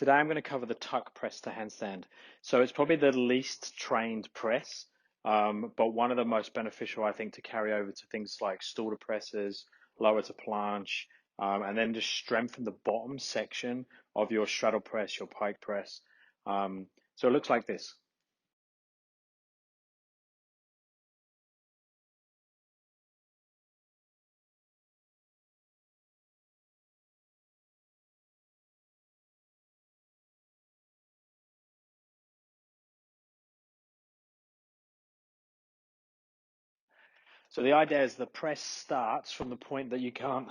Today I'm going to cover the tuck press to handstand. So it's probably the least trained press, but one of the most beneficial, I think, to carry over to things like stool to presses, lower to planche, and then just strengthen the bottom section of your straddle press, your pike press. So it looks like this. So the idea is the press starts from the point that you can't,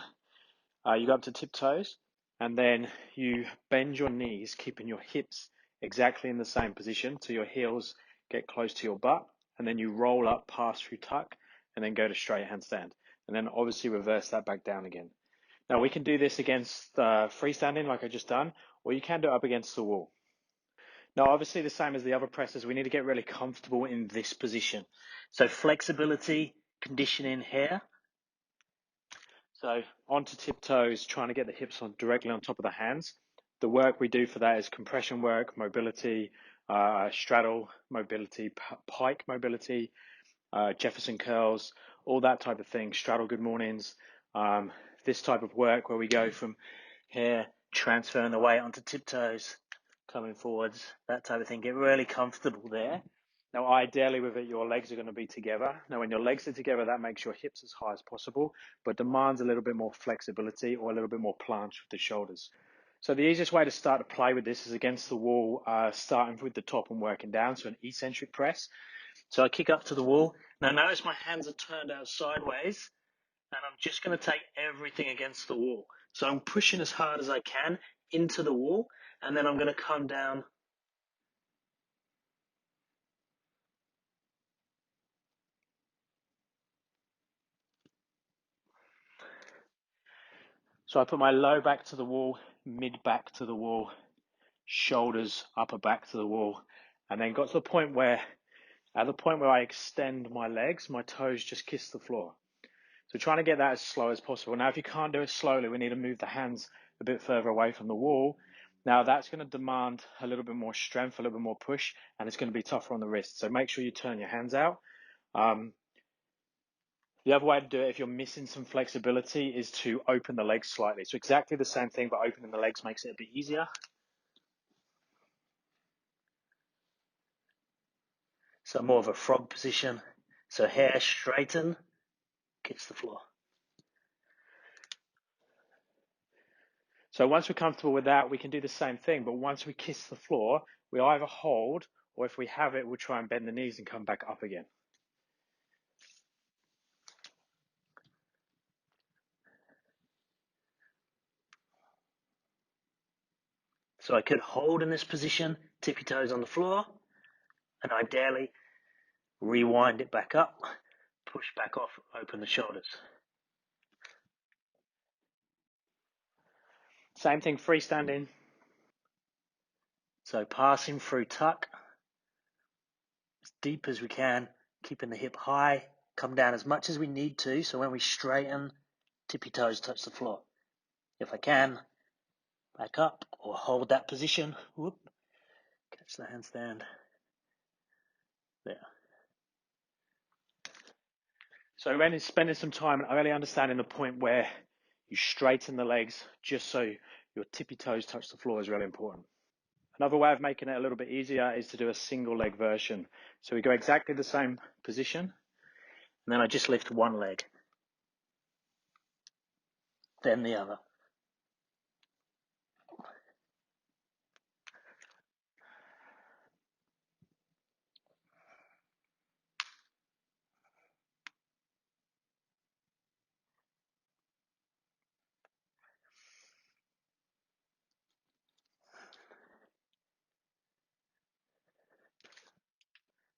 you go up to tiptoes, and then you bend your knees, keeping your hips exactly in the same position till your heels get close to your butt, and then you roll up, pass through tuck, and then go to straight handstand. And then obviously reverse that back down again. Now we can do this against freestanding like I just done, or you can do it up against the wall. Now obviously the same as the other presses, we need to get really comfortable in this position. So flexibility, conditioning here. So onto tiptoes, trying to get the hips on directly on top of the hands. The work we do for that is compression work, mobility, straddle mobility, pike mobility, Jefferson curls, all that type of thing, straddle good mornings. This type of work where we go from here, transferring the weight onto tiptoes, coming forwards, that type of thing. Get really comfortable there. Now, ideally with it, your legs are going to be together. Now, when your legs are together, that makes your hips as high as possible, but demands a little bit more flexibility or a little bit more planche with the shoulders. So the easiest way to start to play with this is against the wall, starting with the top and working down, so an eccentric press. So I kick up to the wall. Now notice my hands are turned out sideways, and I'm just going to take everything against the wall. So I'm pushing as hard as I can into the wall, and then I'm going to come down. So I put my low back to the wall, mid back to the wall, shoulders, upper back to the wall, and then got to the point where, at the point where I extend my legs, my toes just kiss the floor. So trying to get that as slow as possible. Now, if you can't do it slowly, we need to move the hands a bit further away from the wall. Now, that's going to demand a little bit more strength, a little bit more push, and it's going to be tougher on the wrist. So make sure you turn your hands out. The other way to do it, if you're missing some flexibility, is to open the legs slightly. So exactly the same thing, but opening the legs makes it a bit easier. So more of a frog position. So hair straighten, kiss the floor. So once we're comfortable with that, we can do the same thing. But once we kiss the floor, we either hold, or if we have it, we'll try and bend the knees and come back up again. So I could hold in this position, tippy toes on the floor, and ideally rewind it back up, push back off, open the shoulders. Same thing freestanding. So passing through tuck, as deep as we can, keeping the hip high, come down as much as we need to, so when we straighten, tippy toes touch the floor. If I can, back up or hold that position, whoop, catch the handstand, there. So when it's spending some time and really understanding the point where you straighten the legs just so your tippy toes touch the floor is really important. Another way of making it a little bit easier is to do a single leg version. So we go exactly the same position, and then I just lift one leg, then the other.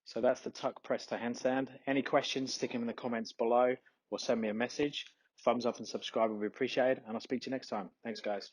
So that's the tuck press to handstand. Any questions, stick them in the comments below or send me a message. Thumbs up and subscribe would be appreciated, and I'll speak to you next time. Thanks, guys.